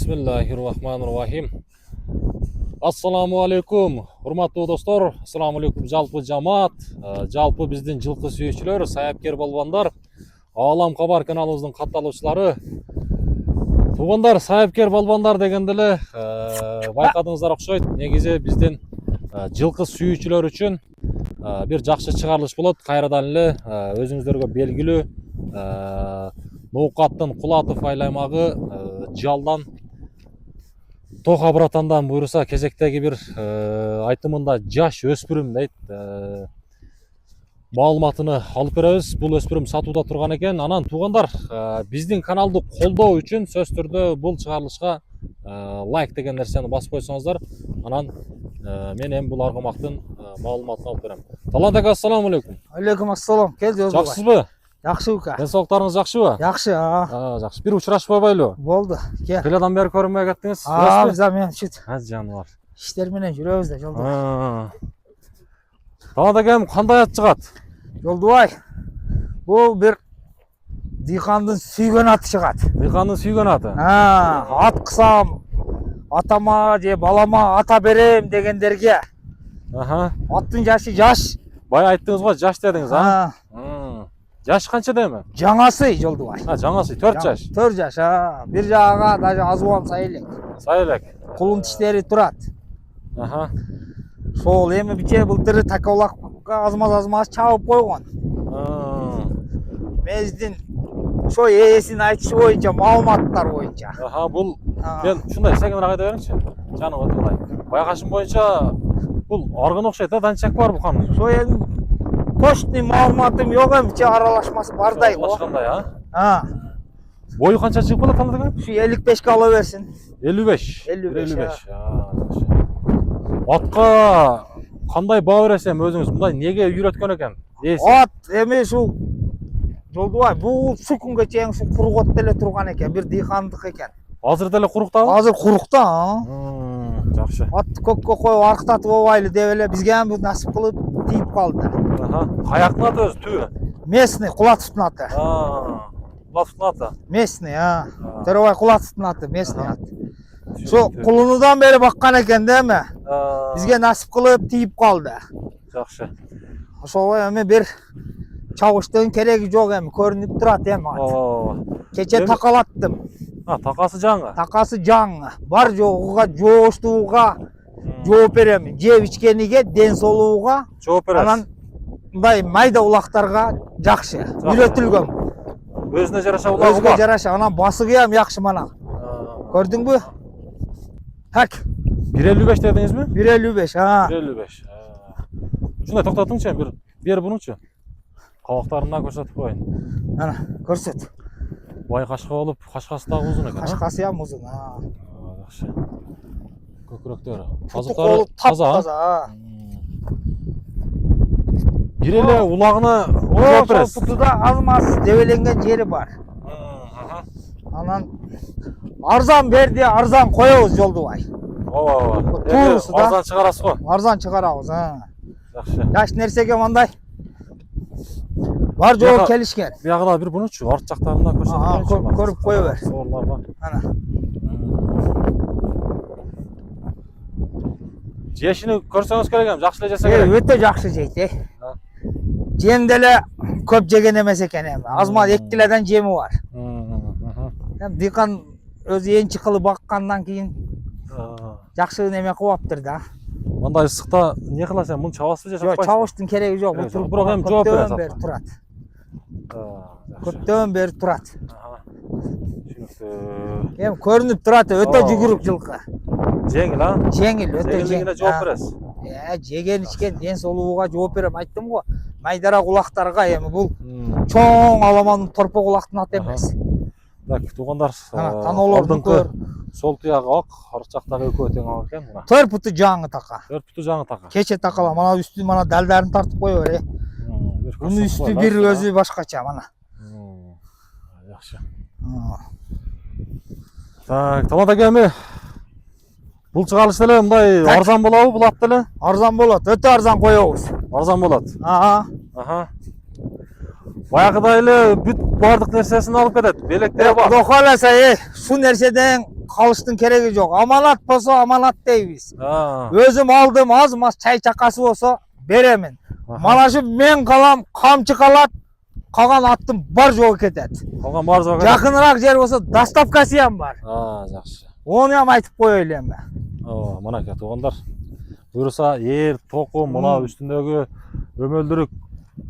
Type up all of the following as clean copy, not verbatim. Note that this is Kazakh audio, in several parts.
Bismillahirrahmanirrahim. Assalamu alaikum. Hurmatlı dostlar. Assalamu alaikum жалпы жамаат. Жалпы биздин жылкы сүйүүчүлөр, саяпкер балбандар, Алам Кабар каналыбыздын катталуучулары. Туугандар, саяпкер балбандар дегенде эле байкадыңыздар окшойт. Негизи биздин жылкы сүйүүчүлөр үчүн бир жакшы чыгарылыш болот. Кайрадан эле өзүңүздөргө белгилүү Ноокаттын Кулатов айлаймагы жалдан Тоха братандан буйруса кезектеги бир айтымында жаш өспүрүм дейт. Маалыматыны алып беребиз. Бул өспүрүм сатууда турган экен. Анан туугандар, биздин каналды колдоо үчүн сөз түрдө бул чыгарылышка лайк деген нерсени басып койсоңуздар, анан мен эми бул аргамактын маалыматын алып берем. Талант ака, ассаламу алейкум. Алейкум ассалам. Келди. Жакшысызбы? Жакшы ука. Денсаулыктарыңыз жакшыбы? Жакшы, Жакшы. Бир учурашып койбойлу? Болду. Кел. Кылядан бери көрүнбөй кеттиңиз. Биза мен чит. Жаныбар. Иштер менен жүрөбүз да жолдо. Талант акам кандай ат чыгат? Жолдубай. Бул бир дыйкандын сүйгөн аты чыгат. Дыйкандын сүйгөн аты. Ат кысам, атама же балама ата берем дегендерге. Аттын жашы жаш. Бай айттыңыз го, жаш дедиңиз, Жаш канчада эми? Жаңасы жолдубай. Жаңасы 4 жаш. 4 жаш, бир жагага даже азуан сай элек. Сай элек. Кулун тиштери турат. Сол эми биче былтыр такалакка азмаз чабып койгон. Мездин ошо ээсинин айтышы боюнча, маалыматтар боюнча. Бул мен ушундай секенирээк айта бериңчи. Жаным отургай. Байкашым боюнча бул аргын окшойт да, данчак бар буканын. Ошо эми точный маалыматым жок, эмчи аралашмасы бардай го. Аралашкандай, Бою канча чыгып калат анда? Ушу 55 ала берсин. 55. Атка кандай баа бересем өзүңүз мындай неге үйрөткөн экен? Ат эми ушул жолдубай, бул ушул күнгө чейин ушу кургот деле турган экен, бир дыйкандык экен. Азыр деле куруктабы? Азыр курукта. Жакшы. Атты көккө коюп арктатып албайлы деп эле бизге эми насип кылып тийип калды. Каяктын аты өзү түбү? Местный, Кулатовдун аты. Кулатовдун аты? Местный, Төрөбай Кулатовдун аты, местный ат. Ошо кулунудан бери баккан экен да эми. Бизге насип кылып тийип калды. Жакшы. Ошого эми бир чабыштын кереги жок, эми көрүнүп турат эми ат. Кече такалаттым. Такасы жаңы? Такасы жаңы. Бар жогуга, жооштууга жооп берем. Жеп ичкениге, ден соолугуга жооп бересиз. Анан мындай майда улактарга жакшы. Үйрөтүлгөн. Өзүнө жараша улак. Өзүнө жараша. Анан басыгы ham жакшы мана. Көрдүңбү? Так. 1.55 дедиңизби? 1.55, 1.55. Ушундай токтотуңчу, бир бурунчу. Кабактарынан көрсөтүп коюн. Ана, көрсөт. Бай кашка болуп, кашкасы дагы узун экен. Кашкасы ham узун, Жакшы. Көкүрөктөрү таза, таза. Бир эле улагына жооп бересиз. Ошол путуда аз-маз дебеленген жери бар. Анан арзан берди, арзан коебуз жолдубай. Туурусу да. Арзан чыгарасыз го? Арзан чыгарабыз, Жакшы. Жаш нерсеге мындай бар жоо келишкен. Биягыда бир бурунчу, арт жактарында көрсөтүп. Көрүп кое бер. Соорлар бар. Ана. Жешини көрсөңүз керек эми, жакшы эле жесе керек. Өтө жакшы жейт, Жем деле көп жеген эмес экен эми. Аз-маз 2 килодон жеми бар. Эми дыйкан өзү энчи кылып баккандан кийин жакшы неме кылыптыр да. Мындай ысыкта не кыласың, муну чабасызбы же чаппайсызбы? Жок, чабыштын кереги жок. Бул бирок эми жооп берет. Көптөн бери турат. Түшүнүктүү. Эми көрүнүп турат, өтө жүгүрүк жылкы. Жеңил, Жеңил, өтө жеңил. Жооп бересиз. Жеген ичкен ден соолугуга жооп берем, айттым го. Майдарак улактарга эми бул чоң аламандын торпок улактын аты эмес. Так, туугандар, таноолордун көр. Сол туягы ак, арт жактагы экөө тең ак экен мына. 4 путу жаңы така. 4 путу жаңы така. Кече такала, мана үстү мана далдарын тартып кое бер. Мунун үстү бир өзү башкача мана. Жакшы. Так, Талант ака эми бул чыгарылыш деле мындай арзан болобу, бул ат деле? Арзан болот, өтө арзан коебуз. Арзан болот. Баягыдай эле бүт бардык нерсесин алып кетет. Белектери бар. Кудо кааласа, шу нерседен қалыштың керегі жоқ. Аманат болса аманат дейбіз. Ha. Өзім алдым аз мас чай чақасы болса беремін. Мана şu мен қалам, қамчы қалат, қалған аттым бар жоғы кетеді. Қалған бар жоғы. Жақынырақ жер болса доставкасы ham бар. Жақсы. Оны ham айтып қояйын мен. Мынакей туғандар. Бұйырса ер, тоқу, мына үстіндегі өмелдірік.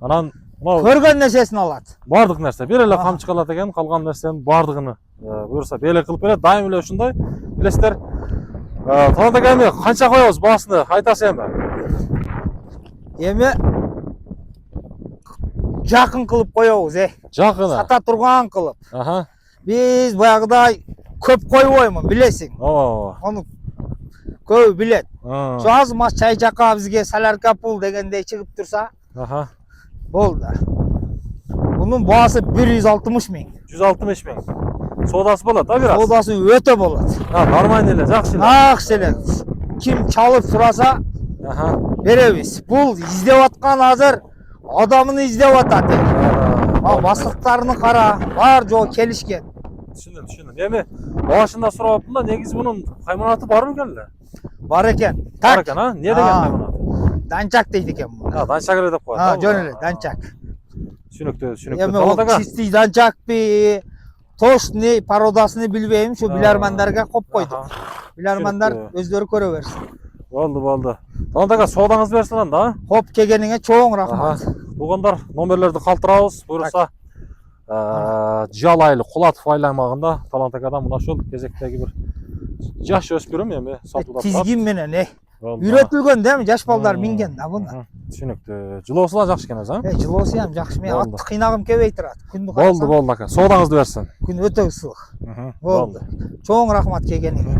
Анан көрген нәрсесін алады. Бардық нәрсе. Береле қамчы қалат екен, қалған нәрсенің бардығыны. Бұйырса беле қылып береді. Дайым еле ұшындай. Білесіздер. Талант әкеме қанша қоямыз басыны айтасы еме? Еме жақын қылып қояуыз, Жақыны. Сата тұрған қылып. Аха. Біз баяғыдай көп қоймаймын, білесің. Оны көбі білет. Şu az мас чай чақа бізге саларка пул дегендей шығып тұрса, Аха. болды. Бұның бағасы 160 мың. 160 мың. Содасы болады, да biraz? Содасы өте болады. Нормально еле, жақсы. Жақсы еле. Кім чалып сұраса, береміз. Бұл іздеп атқан азыр адамын іздеп атады. Бастықтарыны қара, бар жоқ келішкен. Түсіндім. Еме, оғашында сұрап да негіз бұның қайманаты бар ма екен? Бар екен. Бар екен, а? Не деген қайманаты? Данчак дейді екен бұл. Данчак деп қояды. Жөн еле, данчак. Түсінікті. Еме ол чистый данчак бі, тошны, пародасыны білбеймін, şu bilarmandарға қоп қойдым. Bilarmanдар өздері көре берсін. Болды. Талантаға содаңыз берсін да? Қоп кегеніңе чоң рахмат. Туғандар номерлерді қалтырауыз. Бұйырса Жалайлы Құлатов айлаймағында Талантакадан мұна шол кезектегі бір жаш өспірім еме сатылдап. Тизгин менен, үйретілген дәм, жаш балдар минген да бұны. Түсінікті. Жылосыла жақшы кенез, а? Жылосы ям жақшы, мен атты қинағым кебей тұрады. Болды, ака. Содаңызды берсін. Күн өте ысылық. Болды. Чоң рахмат кегеніңе.